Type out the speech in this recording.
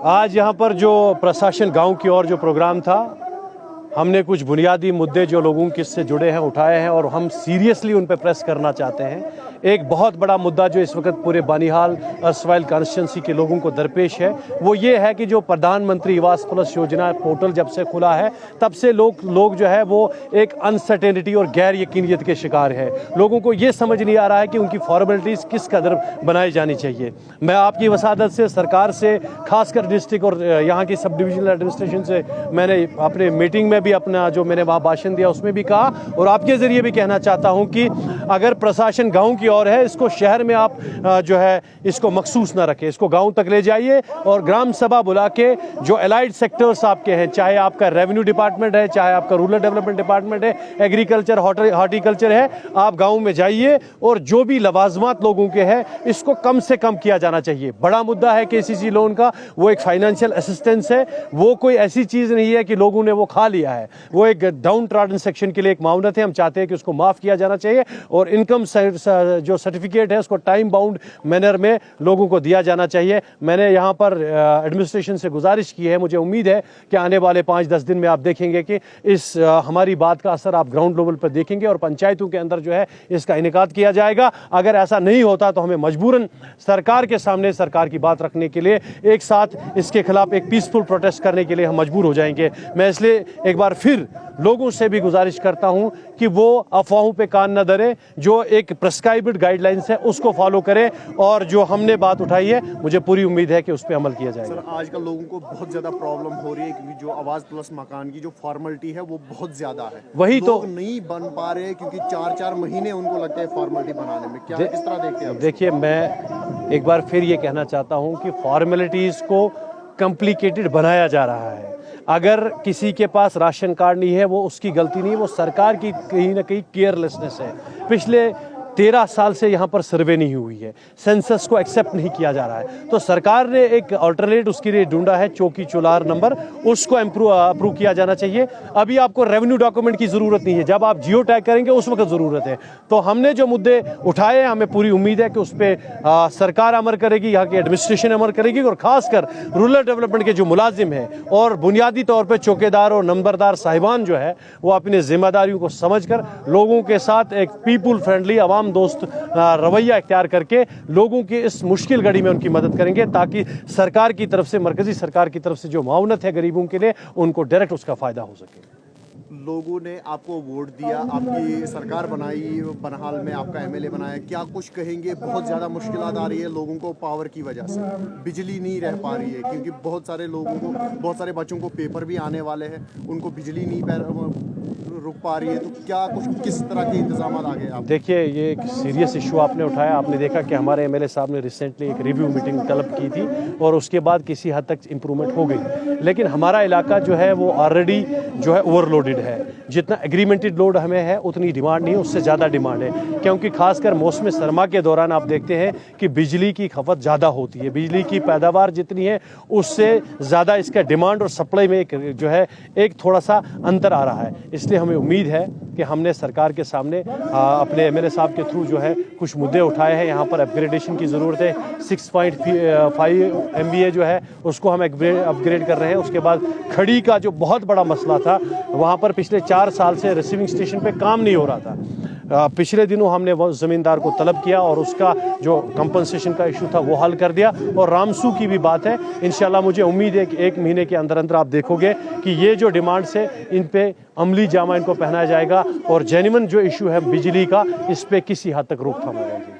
आज यहाँ पर जो प्रशासन गांव की ओर जो प्रोग्राम था, हमने कुछ बुनियादी मुद्दे जो लोगों के से जुड़े हैं उठाए हैं और हम सीरियसली उन पर प्रेस करना चाहते हैं। एक बहुत बड़ा मुद्दा जो इस वक्त पूरे बानिहाल अर्सवाइल कॉन्स्टिट्यूंसी के लोगों को दरपेश है वो ये है कि जो प्रधानमंत्री आवास प्लस योजना पोर्टल जब से खुला है तब से लोग जो है वो एक अनसर्टेनिटी और गैर यकीनियत के शिकार है। लोगों को ये समझ नहीं आ रहा है कि उनकी फॉर्मेलिटीज़ किस कदर बनाई जानी चाहिए। मैं आपकी वसादत से, सरकार से, खासकर डिस्ट्रिक्ट और यहाँ की सब डिविजनल एडमिनिस्ट्रेशन से मैंने अपने मीटिंग में भी अपना जो मैंने वहाँ भाषण दिया उसमें भी कहा और आपके ज़रिए भी कहना चाहता हूँ कि अगर प्रशासन गाँव की ओर है, इसको शहर में आप जो है इसको मखसूस ना रखें, इसको गांव तक ले जाइए और ग्राम सभा बुला के जो अलाइड सेक्टर्स आपके हैं, चाहे आपका रेवेन्यू डिपार्टमेंट है, चाहे आपका रूरल डेवलपमेंट डिपार्टमेंट है, एग्रीकल्चर, हॉर्टिकल्चर है, आप गाँव में जाइए और जो भी लवाजमात लोगों के हैं इसको कम से कम किया जाना चाहिए। बड़ा मुद्दा है KCC लोन का, वो एक फाइनेंशियल असिस्टेंस है, वो कोई ऐसी चीज़ नहीं है कि लोगों ने वो खा लिया है, वो एक डाउन ट्रॉडन सेक्शन के लिए एक मामूलत है। हम चाहते हैं कि उसको माफ़ किया जाना चाहिए और इनकम जो सर्टिफिकेट है उसको टाइम बाउंड मैनर में लोगों को दिया जाना चाहिए। मैंने यहाँ पर एडमिनिस्ट्रेशन से गुजारिश की है, मुझे उम्मीद है कि आने वाले 5-10 दिन में आप देखेंगे कि इस हमारी बात का असर आप ग्राउंड लेवल पर देखेंगे और पंचायतों के अंदर जो है इसका इनेकाद किया जाएगा। अगर ऐसा नहीं होता तो हमें मजबूरन सरकार के सामने सरकार की बात रखने के लिए एक साथ इसके खिलाफ एक पीसफुल प्रोटेस्ट करने के लिए हम मजबूर हो जाएंगे। मैं इसलिए एक बार फिर लोगों से भी गुजारिश करता हूं कि वो अफवाहों पे कान न धरे, जो एक प्रिस्क्राइब्ड गाइडलाइंस है उसको फॉलो करें और जो हमने बात उठाई है मुझे पूरी उम्मीद है कि उस पर अमल किया जाएगा। सर, आजकल लोगों को बहुत ज़्यादा प्रॉब्लम हो रही है क्योंकि जो आवास प्लस मकान की जो फॉर्मेलिटी है वो बहुत ज़्यादा है, वही तो नहीं बन पा रहे क्योंकि 4-4 महीने उनको लगते हैं फॉर्मेलिटी बनाने में। क्या किस तरह देखते हैं? देखिए, मैं एक बार फिर ये कहना चाहता हूँ कि फॉर्मेलिटीज़ को कॉम्प्लिकेटेड बनाया जा रहा है। अगर किसी के पास राशन कार्ड नहीं है वो उसकी गलती नहीं है, वो सरकार की कहीं ना कहीं केयरलेसनेस है। पिछले 13 साल से यहाँ पर सर्वे नहीं हुई है, सेंसस को एक्सेप्ट नहीं किया जा रहा है, तो सरकार ने एक अल्टरनेट उसके लिए ढूंढा है, चौकी चुलार नंबर, उसको अप्रूव किया जाना चाहिए। अभी आपको रेवेन्यू डॉक्यूमेंट की ज़रूरत नहीं है, जब आप जियो टैग करेंगे उस वक्त ज़रूरत है। तो हमने जो मुद्दे उठाए हैं हमें पूरी उम्मीद है कि उस पर सरकार अमल करेगी, यहाँ की एडमिनिस्ट्रेशन अमल करेगी और ख़ासकर रूरल डेवलपमेंट के जो मुलाजिम हैं और बुनियादी तौर पर चौकीदार और नंबरदार साहिबान जो है वो अपनी जिम्मेदारियों को समझकर लोगों के साथ एक पीपुल फ्रेंडली आवाम दोस्त रवैया इख्तियार करके लोगों की इस मुश्किल घड़ी में उनकी मदद करेंगे, ताकि सरकार की तरफ से, मरकजी सरकार की तरफ से जो माउनत है गरीबों के लिए उनको डायरेक्ट उसका फ़ायदा हो सके। लोगों ने आपको वोट दिया, आपकी सरकार बनाई, बनहाल में आपका MLA बनाया, क्या कुछ कहेंगे? बहुत ज़्यादा मुश्किलात आ रही है लोगों को पावर की वजह से, बिजली नहीं रह पा रही है क्योंकि बहुत सारे लोगों को, बहुत सारे बच्चों को पेपर भी आने वाले हैं, उनको बिजली नहीं रुक पा रही है, तो क्या कुछ किस तरह के इंतजाम आ गए आप? देखिए, ये एक सीरियस इशू आपने उठाया। आपने देखा कि हमारे MLA साहब ने रिसेंटली एक रिव्यू मीटिंग तलब की थी और उसके बाद किसी हद तक इम्प्रूवमेंट हो गई, लेकिन हमारा इलाका जो है वो ऑलरेडी जो है ओवरलोडेड है। जितना एग्रीमेंटेड लोड हमें है उतनी डिमांड नहीं है, उससे ज़्यादा डिमांड है, क्योंकि खासकर मौसम सरमा के दौरान आप देखते हैं कि बिजली की खपत ज़्यादा होती है, बिजली की पैदावार जितनी है उससे ज़्यादा इसका डिमांड और सप्लाई में एक जो है एक थोड़ा सा अंतर आ रहा है। इसलिए हमें उम्मीद है कि हमने सरकार के सामने अपने MLA साहब के थ्रू जो है कुछ मुद्दे उठाए हैं। यहाँ पर अपग्रेडेशन की ज़रूरत है, 6.5 MVA जो है उसको हम अपग्रेड कर रहे हैं। उसके बाद खड़ी का जो बहुत बड़ा मसला था, वहाँ पर पिछले 4 साल से रिसीविंग स्टेशन पे काम नहीं हो रहा था। पिछले दिनों हमने वो ज़मींदार को तलब किया और उसका जो कंपनसेशन का इशू था वो हल कर दिया। और रामसू की भी बात है, इंशाल्लाह मुझे उम्मीद है कि 1 महीने के अंदर अंदर आप देखोगे कि ये जो डिमांड्स है इन पे अमली जामा इनको पहनाया जाएगा और जेन्युइन जो इशू है बिजली का, इस पे किसी हद तक रोकथाम हो जाएगी।